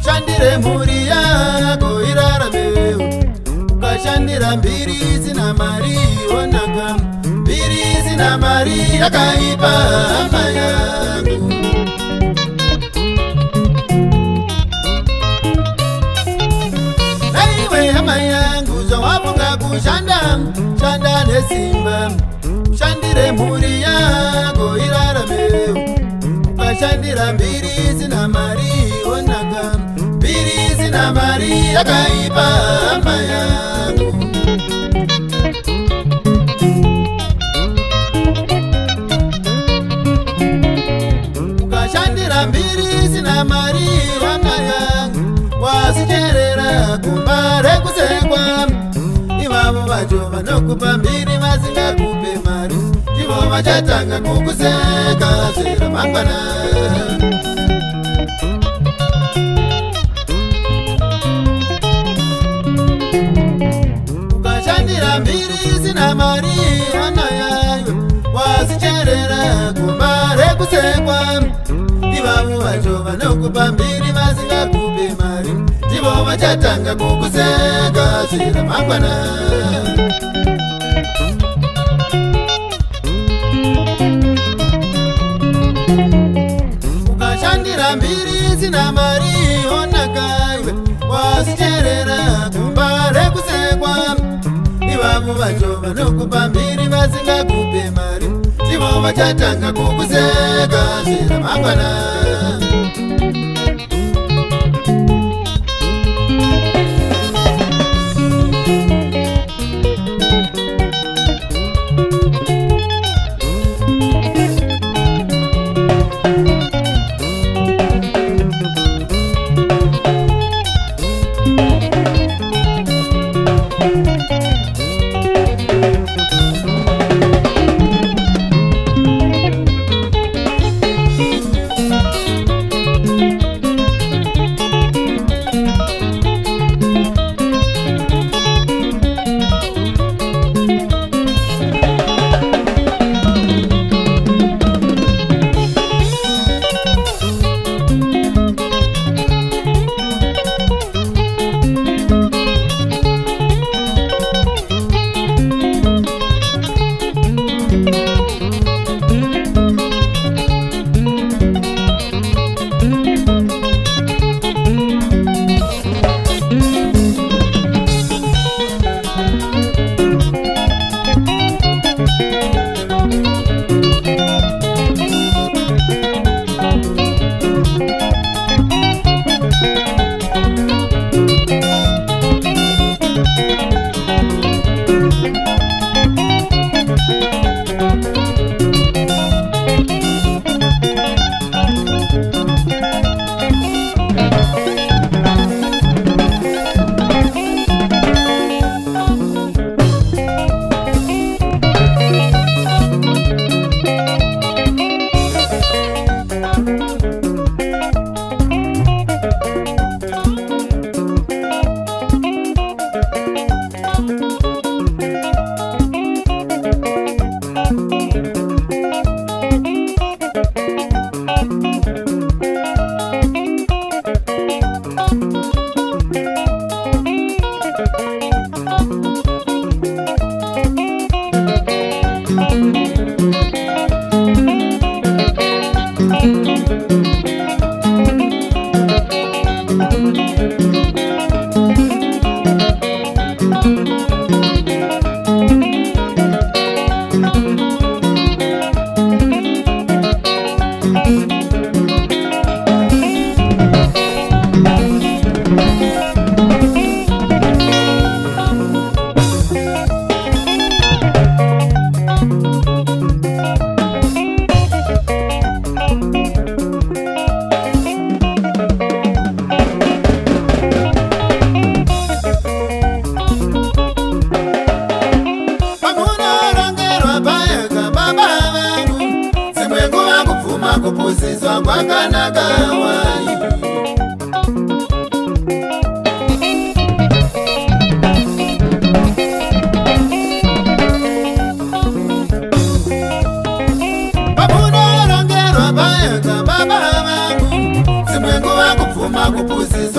Shandire muri yako irarame ukashandira mbiri zina mari onaka mbiri zina mari yakaipa hama yangu naiwe hama yangu zvawafunga kushanda shanda nesimba shandire muri yako irarame ukashandira mbiri zina mari onaka mbiri zina mari yakaipa hama yangu ukashandira mbiri zina mari hama yangu wasicherera kumba rekusekwa ivavo vacho vanokupa mbiri vasingakupe mari ivo vachatanga kukuseka zveramangwana mbiri zina mari hana yayo wasicherera kumba rekusekwa ivavo vacho vanokupa mbiri vasingakupe mari ivo vachatanga kukuseka zveramangwana ukashandira mbiri zina mari onakaiwe wasicherera kumba rekusekwa ivavo vacho vanokupa mbiri vasingakupe mari ivo vachatanga kukuseka zveramangwana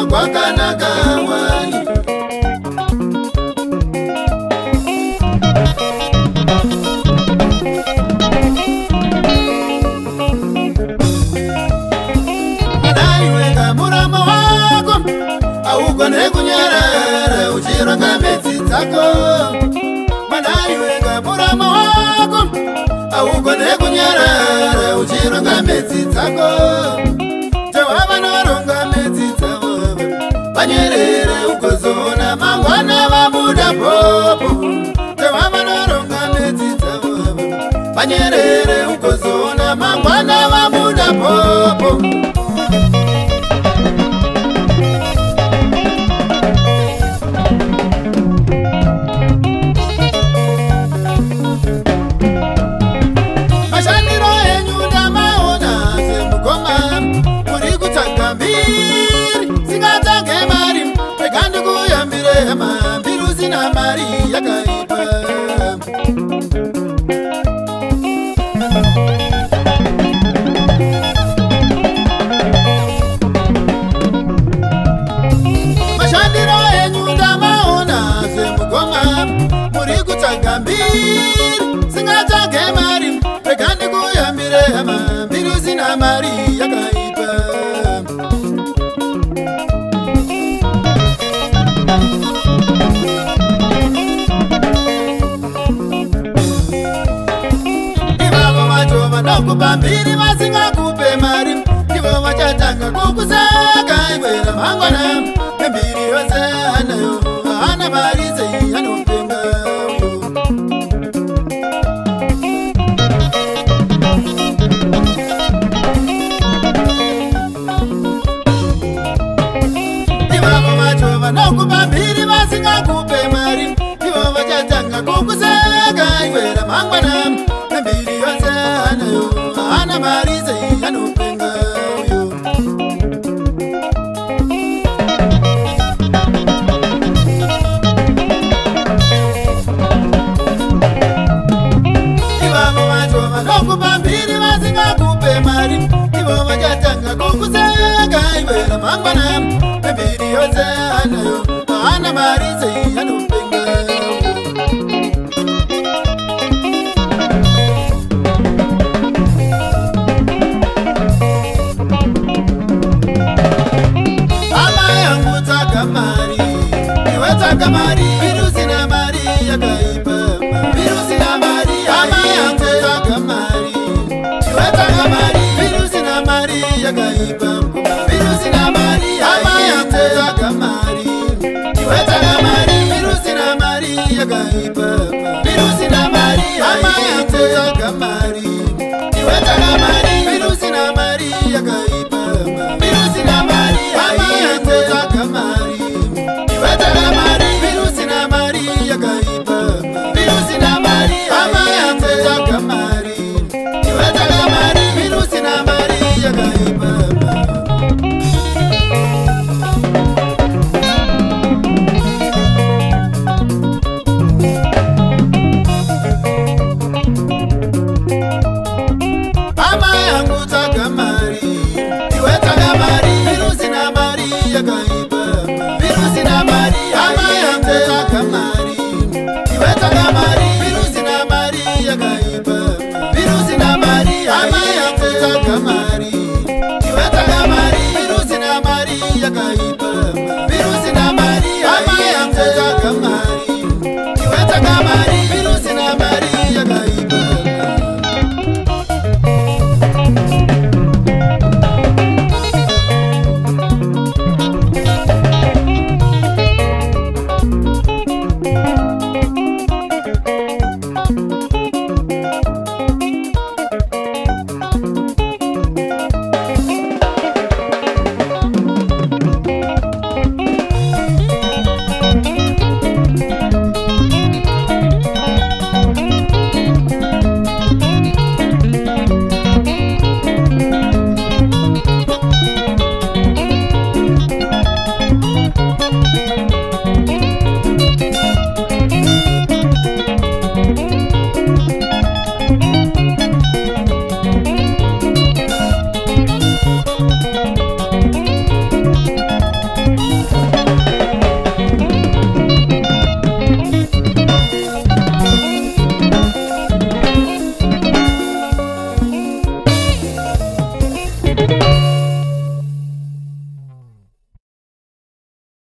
kufa kwakanaka wani. Anaiweka murama wako augone kunyarara uchironga medzi dzako. Anaiweka murama wako augone kunyarara uchironga medzi dzako. Jehovha noronga medzi dzavo vanyerere ukozona mangwana vabuda popo. Jehovha noronga medzi dzavo vanyerere ukozona mangwana vabuda popo. Kupambiri vasingakupe mari ndivo vachatanga kukusaka iwe ramangwana. Mbiri yose anayo hana mari sei anopenga. Ivavo vacho vanokupambiri vasingakupe mari ndivo vachatanga kukusaka iwe ramangwana. Mbiri yose anayo hana mari sei anopenga. Ivavo vacho vanokupambiri vasingakupe mari ndivo vachatanga kukuseka iwe ramangwana. Mbiri yose anayo hana mari sei anopenga. Mari, virusi na mari yakaipa. Virusi na mari, ama yangu taka mari. Wataka mari, virusi na mari yakaipa. Virusi na mari, ama yangu taka mari. Wataka mari, virusi na mari yakaipa. Virusi na mari, ama yangu taka mari. Wataka mari, virusi na mari yakaipa. Virusi na mari, ama yangu taka mari. Wataka mari, virusi na mari yakaipa. Virusi na mari, ama yangu taka mari. Wataka mari, virusi na mari yakaipa. Ama yangu taka mari. Wataka mari, virusi na mari yakaipa. Virusi na mari, ama yangu taka mari. Wataka mari, virusi na mari yakaipa. Virusi na mari, ama yangu taka mari. Wataka mari, virusi na mari yakaipa.